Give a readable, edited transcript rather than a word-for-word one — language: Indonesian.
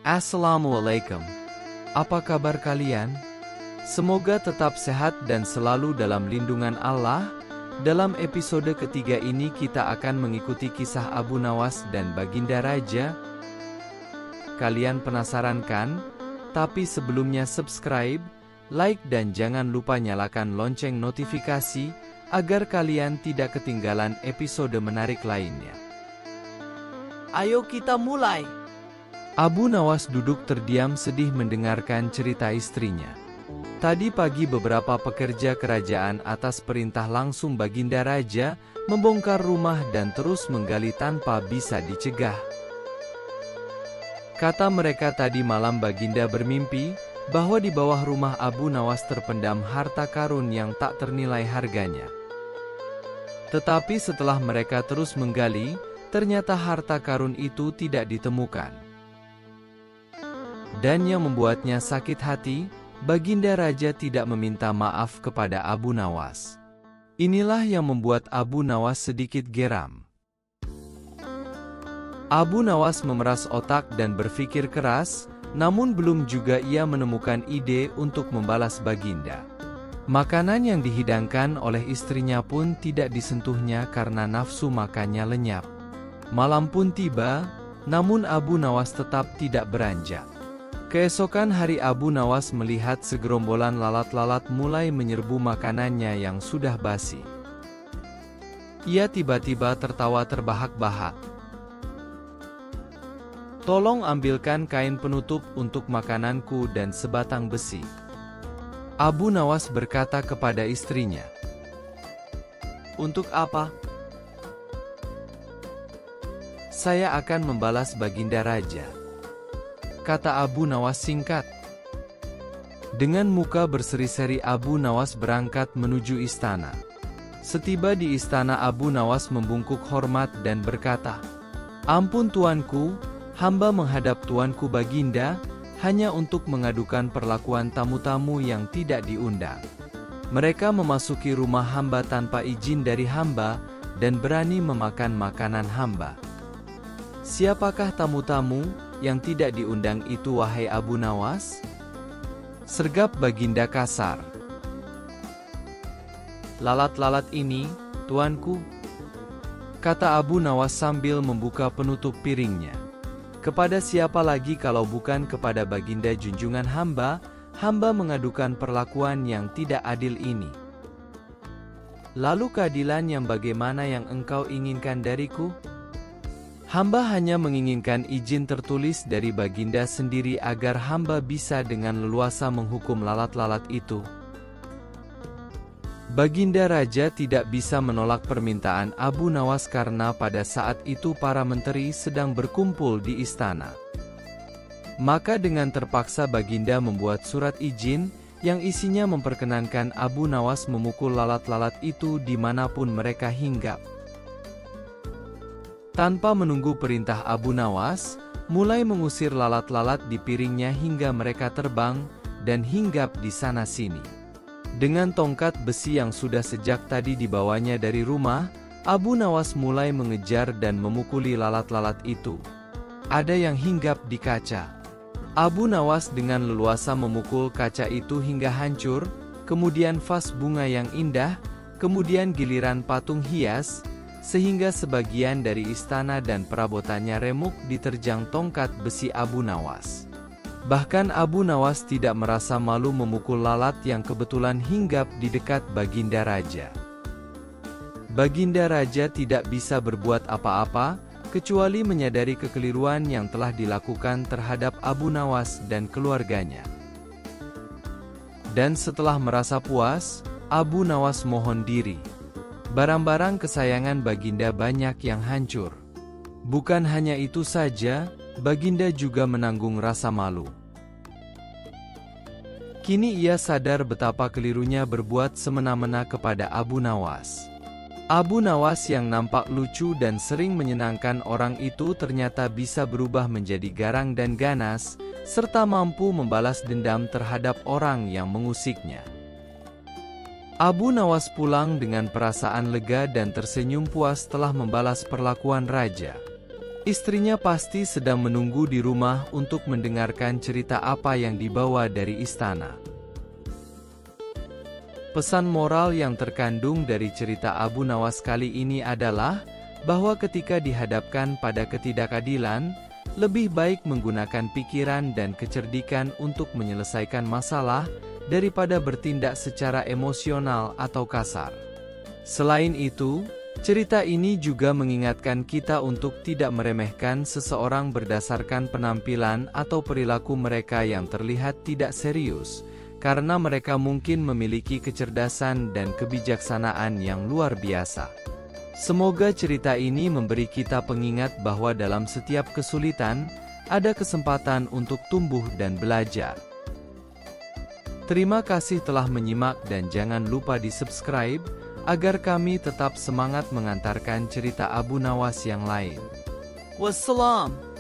Assalamualaikum. Apa kabar kalian? Semoga tetap sehat dan selalu dalam lindungan Allah. Dalam episode ketiga ini kita akan mengikuti kisah Abu Nawas dan Baginda Raja. Kalian penasaran kan? Tapi sebelumnya subscribe, like dan jangan lupa nyalakan lonceng notifikasi agar kalian tidak ketinggalan episode menarik lainnya. Ayo kita mulai. Abu Nawas duduk terdiam sedih mendengarkan cerita istrinya. Tadi pagi beberapa pekerja kerajaan atas perintah langsung Baginda Raja membongkar rumah dan terus menggali tanpa bisa dicegah. Kata mereka tadi malam Baginda bermimpi bahwa di bawah rumah Abu Nawas terpendam harta karun yang tak ternilai harganya. Tetapi setelah mereka terus menggali, ternyata harta karun itu tidak ditemukan. Dan yang membuatnya sakit hati, Baginda Raja tidak meminta maaf kepada Abu Nawas. Inilah yang membuat Abu Nawas sedikit geram. Abu Nawas memeras otak dan berpikir keras, namun belum juga ia menemukan ide untuk membalas Baginda. Makanan yang dihidangkan oleh istrinya pun tidak disentuhnya karena nafsu makannya lenyap. Malam pun tiba, namun Abu Nawas tetap tidak beranjak. Keesokan hari Abu Nawas melihat segerombolan lalat-lalat mulai menyerbu makanannya yang sudah basi. Ia tiba-tiba tertawa terbahak-bahak. "Tolong ambilkan kain penutup untuk makananku dan sebatang besi," Abu Nawas berkata kepada istrinya. "Untuk apa?" "Saya akan membalas Baginda Raja," kata Abu Nawas singkat. Dengan muka berseri-seri Abu Nawas berangkat menuju istana. Setiba di istana Abu Nawas membungkuk hormat dan berkata, "Ampun tuanku, hamba menghadap tuanku Baginda hanya untuk mengadukan perlakuan tamu-tamu yang tidak diundang. Mereka memasuki rumah hamba tanpa izin dari hamba dan berani memakan makanan hamba." "Siapakah tamu-tamu yang tidak diundang itu, wahai Abu Nawas?" sergap Baginda kasar. "Lalat-lalat ini, tuanku," kata Abu Nawas sambil membuka penutup piringnya. "Kepada siapa lagi kalau bukan kepada Baginda junjungan hamba, hamba mengadukan perlakuan yang tidak adil ini. Lalu keadilan yang bagaimana yang engkau inginkan dariku? Hamba hanya menginginkan izin tertulis dari Baginda sendiri agar hamba bisa dengan leluasa menghukum lalat-lalat itu." Baginda Raja tidak bisa menolak permintaan Abu Nawas karena pada saat itu para menteri sedang berkumpul di istana. Maka dengan terpaksa Baginda membuat surat izin yang isinya memperkenankan Abu Nawas memukul lalat-lalat itu dimanapun mereka hinggap. Tanpa menunggu perintah Abu Nawas, mulai mengusir lalat-lalat di piringnya hingga mereka terbang dan hinggap di sana-sini. Dengan tongkat besi yang sudah sejak tadi dibawanya dari rumah, Abu Nawas mulai mengejar dan memukuli lalat-lalat itu. Ada yang hinggap di kaca. Abu Nawas dengan leluasa memukul kaca itu hingga hancur, kemudian vas bunga yang indah, kemudian giliran patung hias, sehingga sebagian dari istana dan perabotannya remuk diterjang tongkat besi Abu Nawas. Bahkan Abu Nawas tidak merasa malu memukul lalat yang kebetulan hinggap di dekat Baginda Raja. Baginda Raja tidak bisa berbuat apa-apa, kecuali menyadari kekeliruan yang telah dilakukan terhadap Abu Nawas dan keluarganya. Dan setelah merasa puas, Abu Nawas mohon diri. Barang-barang kesayangan Baginda banyak yang hancur. Bukan hanya itu saja, Baginda juga menanggung rasa malu. Kini ia sadar betapa kelirunya berbuat semena-mena kepada Abu Nawas. Abu Nawas yang nampak lucu dan sering menyenangkan orang itu ternyata bisa berubah menjadi garang dan ganas, serta mampu membalas dendam terhadap orang yang mengusiknya. Abu Nawas pulang dengan perasaan lega dan tersenyum puas telah membalas perlakuan raja. Istrinya pasti sedang menunggu di rumah untuk mendengarkan cerita apa yang dibawa dari istana. Pesan moral yang terkandung dari cerita Abu Nawas kali ini adalah bahwa ketika dihadapkan pada ketidakadilan, lebih baik menggunakan pikiran dan kecerdikan untuk menyelesaikan masalah daripada bertindak secara emosional atau kasar. Selain itu, cerita ini juga mengingatkan kita untuk tidak meremehkan seseorang berdasarkan penampilan atau perilaku mereka yang terlihat tidak serius, karena mereka mungkin memiliki kecerdasan dan kebijaksanaan yang luar biasa. Semoga cerita ini memberi kita pengingat bahwa dalam setiap kesulitan, ada kesempatan untuk tumbuh dan belajar. Terima kasih telah menyimak dan jangan lupa di-subscribe, agar kami tetap semangat mengantarkan cerita Abu Nawas yang lain. Wassalam.